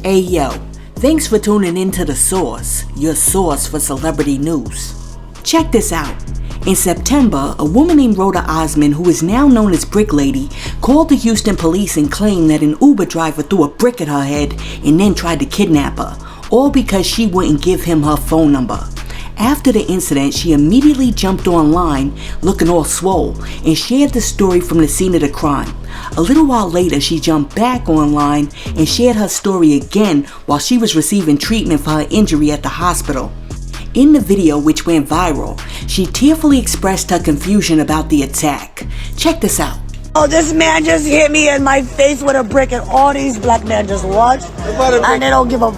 Hey yo, thanks for tuning into The Source, your source for celebrity news. Check this out. In September, a woman named Rhoda Osmond, who is now known as Brick Lady, called the Houston police and claimed that an Uber driver threw a brick at her head and then tried to kidnap her, all because she wouldn't give him her phone number. After the incident, she immediately jumped online, looking all swole, and shared the story from the scene of the crime. A little while later, she jumped back online and shared her story again while she was receiving treatment for her injury at the hospital. In the video, which went viral, she tearfully expressed her confusion about the attack. Check this out. Oh, this man just hit me in my face with a brick, and all these black men just watch, and they don't give a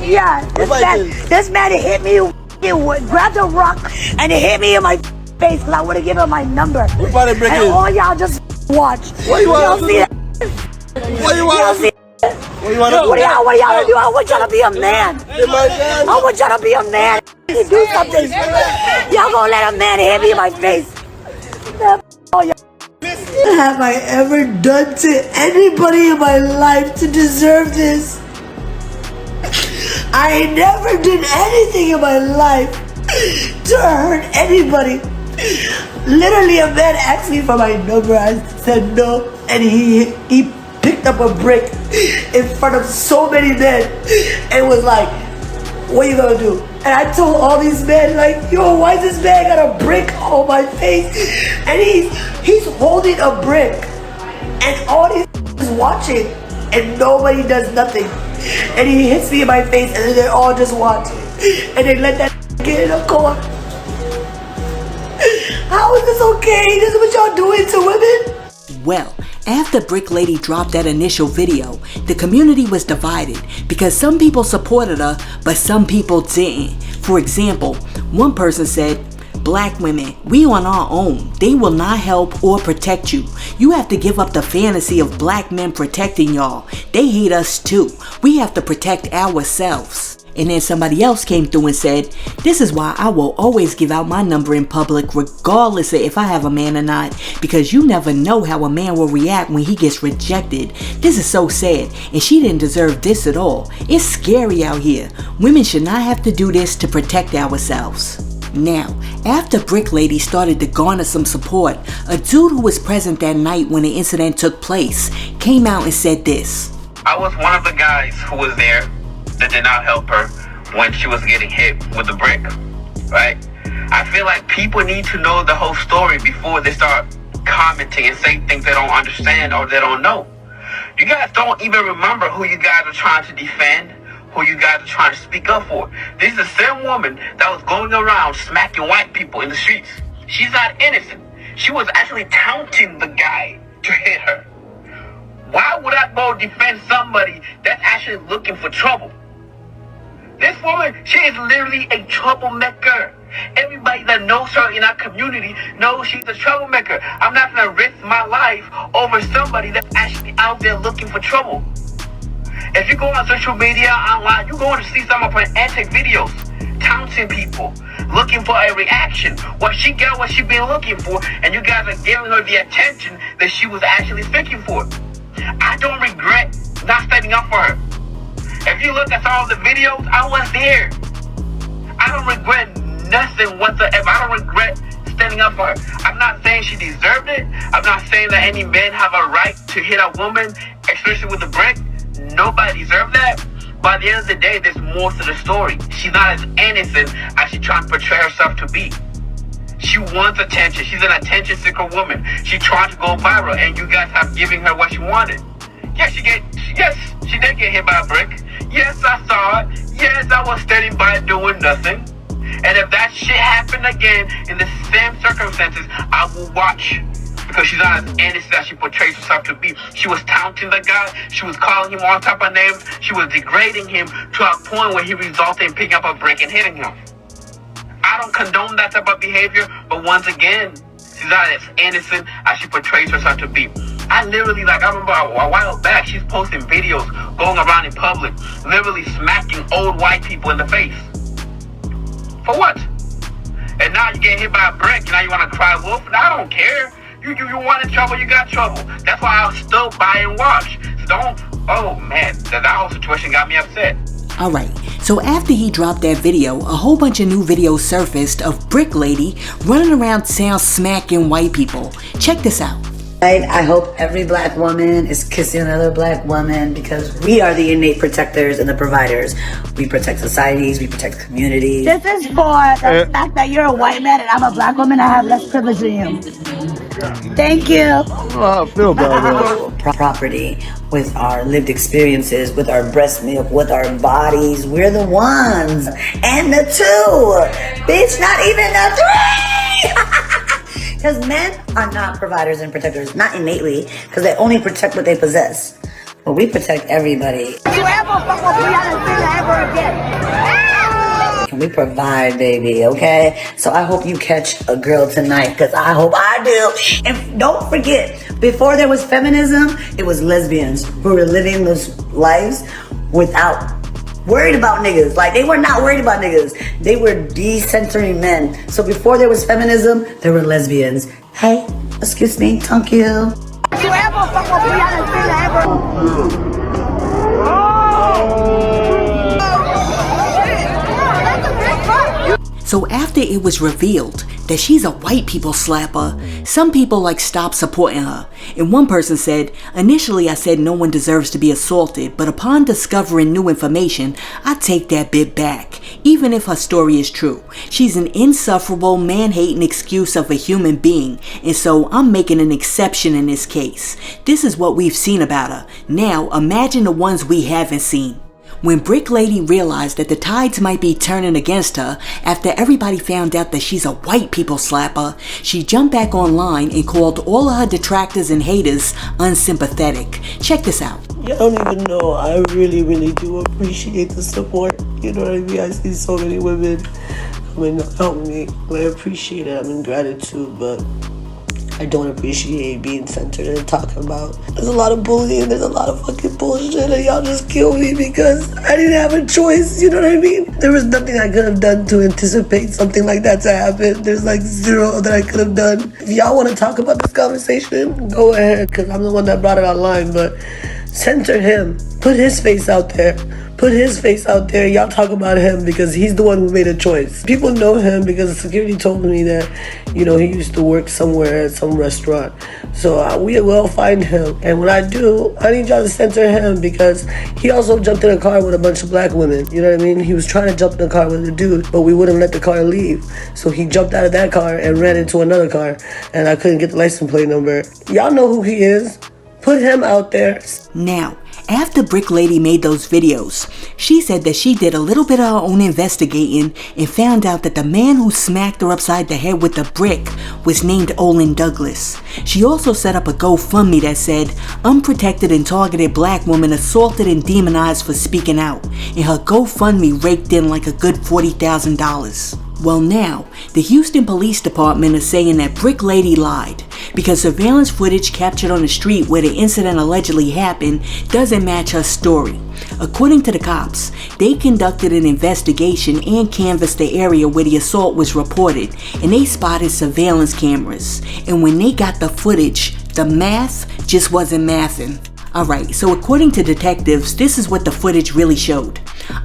yeah, this man hit me, grabbed a rock, and he hit me in my face because I would have given him my number. And all y'all just watch. What you want to do? What you want to do? What y'all to do? I want y'all to be a man. I want y'all to be a man. Do something. Y'all gonna let a man hit me in my face? Have I ever done to anybody in my life to deserve this? I never did anything in my life to hurt anybody. Literally, a man asked me for my number. I said no, and he picked up a brick in front of so many men and was like, "What you gonna do?" And I told all these men, like, "Yo, why this man got a brick on my face?" And he's holding a brick, and all these is watching, and nobody does nothing. And he hits me in my face, and then they all just watch, and they let that get in a car. How is this okay? This is what y'all doing to women? Well, after Brick Lady dropped that initial video, the community was divided because some people supported her, but some people didn't. For example, one person said, "Black women, we on our own. They will not help or protect you. You have to give up the fantasy of black men protecting y'all. They hate us too. We have to protect ourselves." And then somebody else came through and said, "This is why I will always give out my number in public regardless of if I have a man or not, because you never know how a man will react when he gets rejected. This is so sad, and she didn't deserve this at all. It's scary out here. Women should not have to do this to protect ourselves." Now, after Brick Lady started to garner some support, a dude who was present that night when the incident took place came out and said this. "I was one of the guys who was there that did not help her when she was getting hit with the brick, right? I feel like people need to know the whole story before they start commenting and saying things they don't understand or they don't know. You guys don't even remember who you guys are trying to defend, who you guys are trying to speak up for. This is the same woman that was going around smacking white people in the streets. She's not innocent. She was actually taunting the guy to hit her. Why would I go defend somebody that's actually looking for trouble? This woman, she is literally a troublemaker. Everybody that knows her in our community knows she's a troublemaker. I'm not going to risk my life over somebody that's actually out there looking for trouble. If you go on social media, online, you're going to see some of her antic videos, taunting people, looking for a reaction. Well, she got what she's been looking for, and you guys are giving her the attention that she was actually seeking for. I don't regret not standing up for her. If you look at some of the videos, I was there. I don't regret nothing whatsoever. I don't regret standing up for her. I'm not saying she deserved it. I'm not saying that any men have a right to hit a woman, especially with a brick. Nobody deserves that. But at the end of the day, there's more to the story. She's not as innocent as she's trying to portray herself to be. She wants attention. She's an attention seeker woman. She's trying to go viral, and you guys have given her what she wanted. Yes, she did get hit by a brick. Yes, I saw it. Yes, I was standing by doing nothing. And if that shit happened again in the same circumstances, I will watch. Because she's not as innocent as she portrays herself to be. She was taunting the guy. She was calling him all type of names. She was degrading him to a point where he resulted in picking up a brick and hitting him. I don't condone that type of behavior, but once again, she's not as innocent as she portrays herself to be. I remember a while back, she's posting videos going around in public, literally smacking old white people in the face. For what? And now you get hit by a brick, and now you want to cry wolf? And I don't care. You wanted trouble, you got trouble. That's why I'll still buy and watch. So don't oh man, that whole situation got me upset. Alright, so after he dropped that video, a whole bunch of new videos surfaced of Brick Lady running around town smacking white people. Check this out. I hope every black woman is kissing another black woman because we are the innate protectors and the providers. We protect societies, we protect communities. This is for the fact that you're a white man and I'm a black woman. I have less privilege than you. Thank you. Oh, I feel bad. Property, with our lived experiences, with our breast milk, with our bodies. We're the ones. And the two. Bitch, not even the three. Because men are not providers and protectors, not innately, because they only protect what they possess. But we protect everybody. You ever fuck with Brianna ever again? And we provide, baby, okay? So I hope you catch a girl tonight, because I hope I do. And don't forget, before there was feminism, it was lesbians who were living those lives without worried about niggas. Like, they were not worried about niggas. They were decentering men. So before there was feminism, there were lesbians. Hey, excuse me, thank you. You ever fuck with Brianna ever? So after it was revealed that she's a white people slapper, some people stopped supporting her. And one person said, initially I said no one deserves to be assaulted, but upon discovering new information, I take that bit back. Even if her story is true, she's an insufferable, man-hating excuse of a human being, and so I'm making an exception in this case. This is what we've seen about her. Now imagine the ones we haven't seen. When Brick Lady realized that the tides might be turning against her after everybody found out that she's a white people slapper, she jumped back online and called all of her detractors and haters unsympathetic. Check this out. You don't even know. I really, really do appreciate the support. You know what I mean? I see so many women coming to help me. I appreciate it. I'm in gratitude, but I don't appreciate being centered and talking about. There's a lot of bullying, there's a lot of fucking bullshit, and y'all just kill me because I didn't have a choice, you know what I mean? There was nothing I could have done to anticipate something like that to happen. There's zero that I could have done. If y'all want to talk about this conversation, go ahead, because I'm the one that brought it online, but center him. Put his face out there. Put his face out there. Y'all talk about him because he's the one who made a choice. People know him because security told me that, he used to work somewhere at some restaurant. So we will find him. And when I do, I need y'all to center him because he also jumped in a car with a bunch of black women. You know what I mean? He was trying to jump in a car with a dude, but we wouldn't let the car leave. So he jumped out of that car and ran into another car. And I couldn't get the license plate number. Y'all know who he is. Put him out there. Now, after Brick Lady made those videos, she said that she did a little bit of her own investigating and found out that the man who smacked her upside the head with the brick was named Olin Douglas. She also set up a GoFundMe that said, unprotected and targeted black woman assaulted and demonized for speaking out, and her GoFundMe raked in a good $40,000. Well now, the Houston Police Department is saying that Brick Lady lied because surveillance footage captured on the street where the incident allegedly happened doesn't match her story. According to the cops, they conducted an investigation and canvassed the area where the assault was reported, and they spotted surveillance cameras. And when they got the footage, the math just wasn't mathing. Alright, so according to detectives, this is what the footage really showed.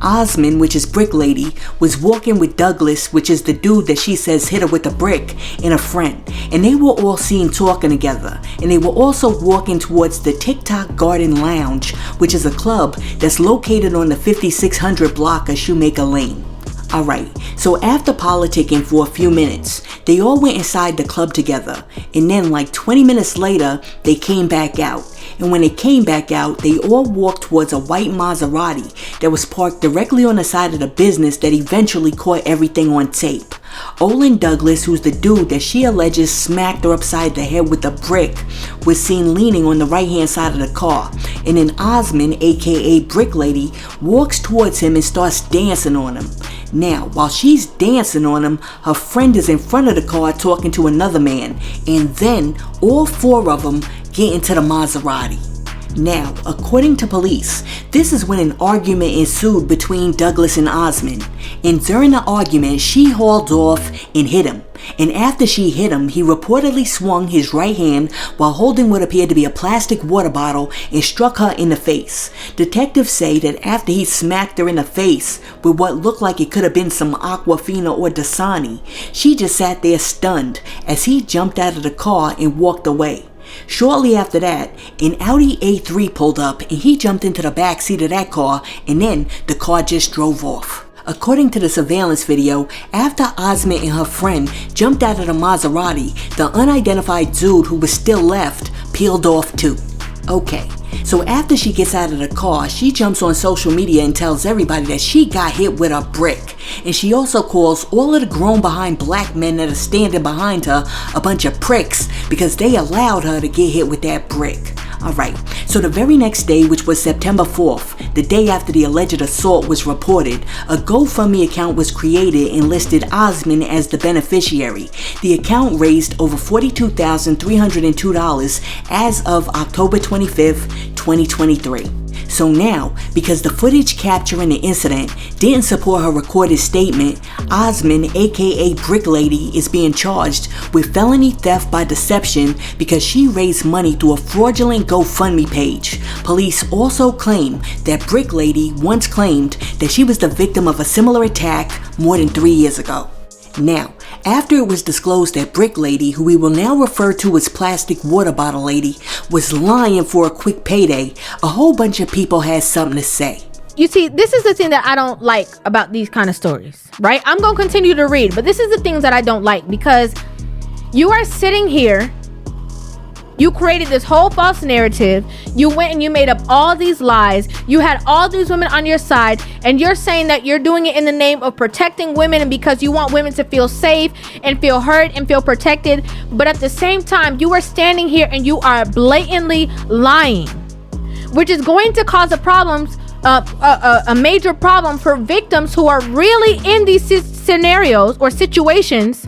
Osmond, which is Brick Lady, was walking with Douglas, which is the dude that she says hit her with a brick, and a friend. And they were all seen talking together. And they were also walking towards the TikTok Garden Lounge, which is a club that's located on the 5600 block of Shoemaker Lane. Alright, so after politicking for a few minutes, they all went inside the club together, and then 20 minutes later, they came back out. And when they came back out, they all walked towards a white Maserati that was parked directly on the side of the business that eventually caught everything on tape. Olin Douglas, who's the dude that she alleges smacked her upside the head with a brick, was seen leaning on the right hand side of the car, and then Osmond, aka Brick Lady, walks towards him and starts dancing on him. Now, while she's dancing on him, her friend is in front of the car talking to another man, and then all four of them get into the Maserati. Now, according to police, this is when an argument ensued between Douglas and Osmond, and during the argument, she hauled off and hit him. And after she hit him, he reportedly swung his right hand while holding what appeared to be a plastic water bottle and struck her in the face. Detectives say that after he smacked her in the face with what looked like it could have been some Aquafina or Dasani, she just sat there stunned as he jumped out of the car and walked away. Shortly after that, an Audi A3 pulled up and he jumped into the back seat of that car, and then the car just drove off. According to the surveillance video, after Osmond and her friend jumped out of the Maserati, the unidentified dude who was still left peeled off too. Okay, so after she gets out of the car, she jumps on social media and tells everybody that she got hit with a brick. And she also calls all of the grown behind black men that are standing behind her a bunch of pricks because they allowed her to get hit with that brick. Alright, so the very next day, which was September 4th, the day after the alleged assault was reported, a GoFundMe account was created and listed Osmond as the beneficiary. The account raised over $42,302 as of October 25th, 2023. So now, because the footage capturing the incident didn't support her recorded statement, Osmond, aka Brick Lady, is being charged with felony theft by deception because she raised money through a fraudulent GoFundMe page. Police also claim that Brick Lady once claimed that she was the victim of a similar attack more than 3 years ago. Now, after it was disclosed that Brick Lady, who we will now refer to as Plastic Water Bottle Lady, was lying for a quick payday, a whole bunch of people had something to say. You see, this is the thing that I don't like about these kind of stories, right? I'm going to continue to read, but this is the things that I don't like, because you are sitting here, you created this whole false narrative, you went and you made up all these lies, you had all these women on your side, and you're saying that you're doing it in the name of protecting women and because you want women to feel safe and feel heard and feel protected. But at the same time, you are standing here and you are blatantly lying, which is going to cause a major problem for victims who are really in these scenarios or situations.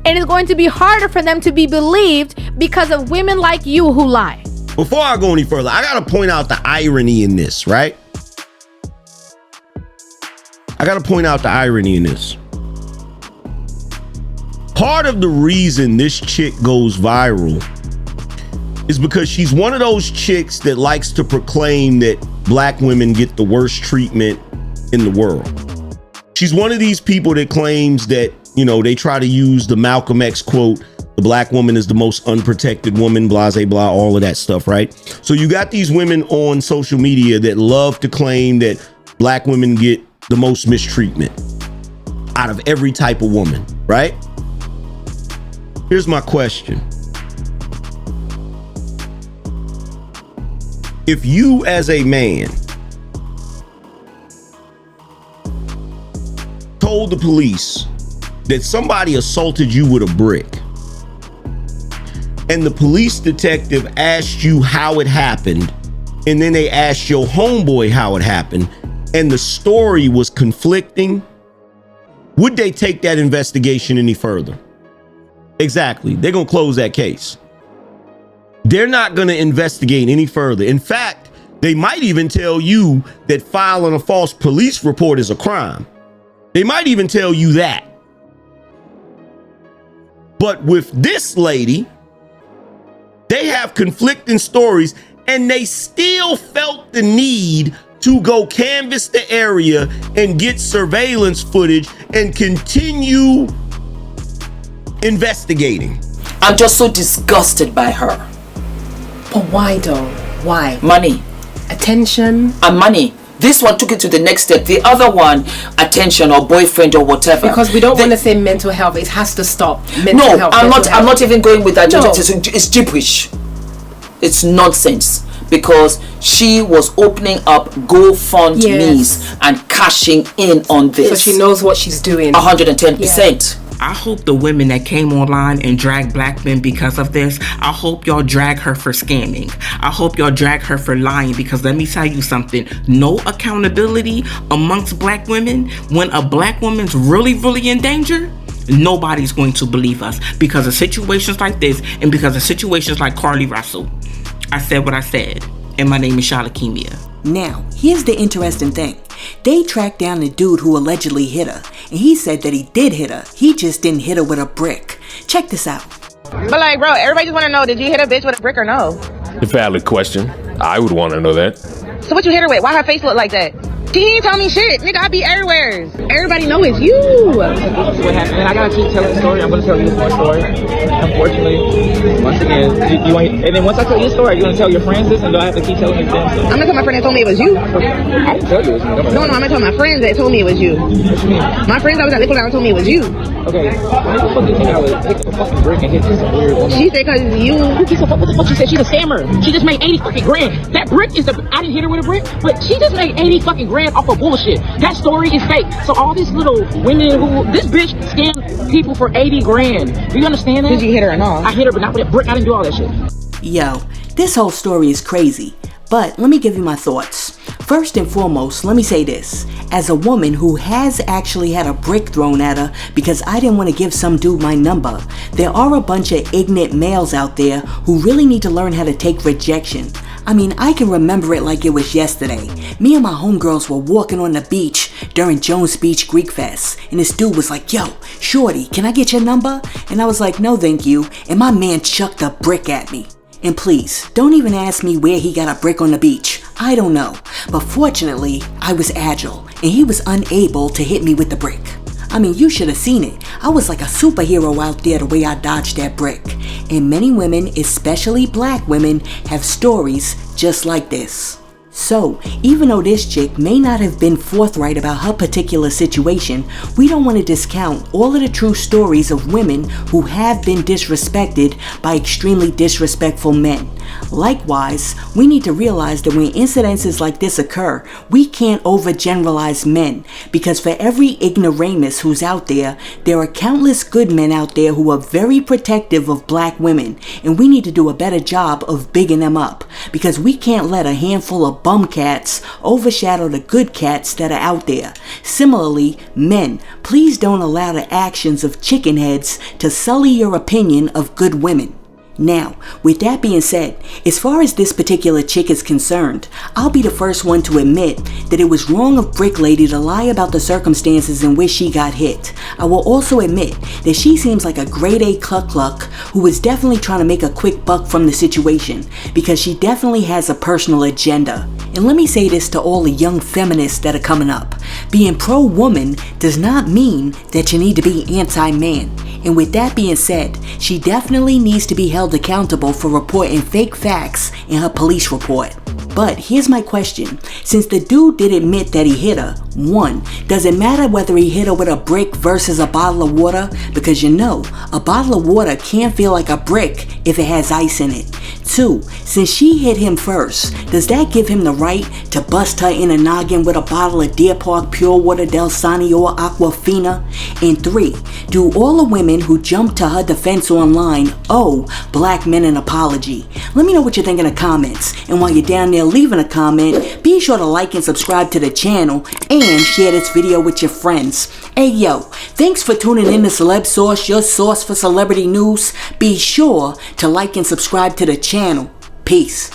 And it's going to be harder for them to be believed because of women like you who lie. Before I go any further, I gotta point out the irony in this, right? Part of the reason this chick goes viral is because she's one of those chicks that likes to proclaim that black women get the worst treatment in the world. She's one of these people that claims that, you know, they try to use the Malcolm X quote, the black woman is the most unprotected woman, blah, blah, blah, all of that stuff, right? So you got these women on social media that love to claim that black women get the most mistreatment out of every type of woman, right? Here's my question. If you as a man told the police that somebody assaulted you with a brick, and the police detective asked you how it happened, and then they asked your homeboy how it happened, and the story was conflicting, would they take that investigation any further? Exactly. They're gonna close that case. They're not gonna investigate any further. In fact, they might even tell you that filing a false police report is a crime. They might even tell you that. But with this lady, they have conflicting stories, and they still felt the need to go canvass the area and get surveillance footage and continue investigating. I'm just so disgusted by her. But why though? Why? Money. Attention? And money. This one took it to the next step. The other one, attention or boyfriend or whatever. Because we don't want to say mental health. It has to stop. I'm not even going with that. No. It's gibberish. It's nonsense. Because she was opening up GoFundMes and cashing in on this. So she knows what she's doing. 110%. I hope the women that came online and dragged black men because of this, I hope y'all drag her for scamming. I hope y'all drag her for lying, because let me tell you something. No accountability amongst black women. When a black woman's really, really in danger, nobody's going to believe us because of situations like this and because of situations like Carly Russell. I said what I said, and my name is Shalakemia. Now, here's the interesting thing. They tracked down the dude who allegedly hit her, and he said that he did hit her. He just didn't hit her with a brick. Check this out. But like, bro, everybody just want to know, did you hit a bitch with a brick or no? A valid question. I would want to know that. So what you hit her with? Why her face look like that? She ain't tell me shit. Nigga, I be everywhere. Everybody know it's you. This is what happened. And I gotta keep telling the story. I'm gonna tell you more story. Unfortunately, once again, you want, and then once I tell you a story, you're gonna tell your friends this, and do I have to keep telling your friends? I'm gonna tell my friend that told me it was you. I didn't tell you it was me. No, I'm gonna tell my friends that told me it was you. What you mean? My friends that was at Liquid Lounge told me it was you. Okay, why the fuck do you think I would pick up a fucking brick and hit this weird woman? She said because you. What the fuck she said? She's a scammer. She just made 80 fucking grand. That brick is the. I didn't hit her with a brick, but she just made 80 fucking grand off of bullshit. That story is fake. So all these little women who this bitch scammed people for 80 grand. Do you understand that? Did you hit her or not? I hit her, but not with a brick. I didn't do all that shit. Yo, this whole story is crazy, but let me give you my thoughts. First and foremost, let me say this. As a woman who has actually had a brick thrown at her because I didn't want to give some dude my number, there are a bunch of ignorant males out there who really need to learn how to take rejection. I mean, I can remember it like it was yesterday. Me and my homegirls were walking on the beach during Jones Beach Greek Fest, and this dude was like, yo, shorty, can I get your number? And I was like, no thank you, and my man chucked a brick at me. And please, don't even ask me where he got a brick on the beach. I don't know. But fortunately, I was agile, and he was unable to hit me with the brick. I mean, you should have seen it. I was like a superhero out there the way I dodged that brick. And many women, especially black women, have stories just like this. So, even though this chick may not have been forthright about her particular situation, we don't want to discount all of the true stories of women who have been disrespected by extremely disrespectful men. Likewise, we need to realize that when incidences like this occur, we can't overgeneralize men, because for every ignoramus who's out there, there are countless good men out there who are very protective of black women, and we need to do a better job of bigging them up, because we can't let a handful of bum cats overshadow the good cats that are out there. Similarly, men, please don't allow the actions of chicken heads to sully your opinion of good women. Now, with that being said, as far as this particular chick is concerned, I'll be the first one to admit that it was wrong of Brick Lady to lie about the circumstances in which she got hit. I will also admit that she seems like a grade A cluck who was definitely trying to make a quick buck from the situation, because she definitely has a personal agenda. And let me say this to all the young feminists that are coming up. Being pro-woman does not mean that you need to be anti-man. And with that being said, she definitely needs to be held accountable for reporting fake facts in her police report. But here's my question. Since the dude did admit that he hit her, 1, does it matter whether he hit her with a brick versus a bottle of water? Because you know, a bottle of water can't feel like a brick if it has ice in it. 2, since she hit him first, does that give him the right to bust her in a noggin with a bottle of Deer Park Pure Water Del Sani or Aquafina? And 3, do all the women who jumped to her defense online owe black men an apology? Let me know what you think in the comments. And while you're down there leaving a comment, be sure to like and subscribe to the channel and share this video with your friends. Hey yo, thanks for tuning in to Celeb Source, your source for celebrity news. Be sure to like and subscribe to the channel. Peace.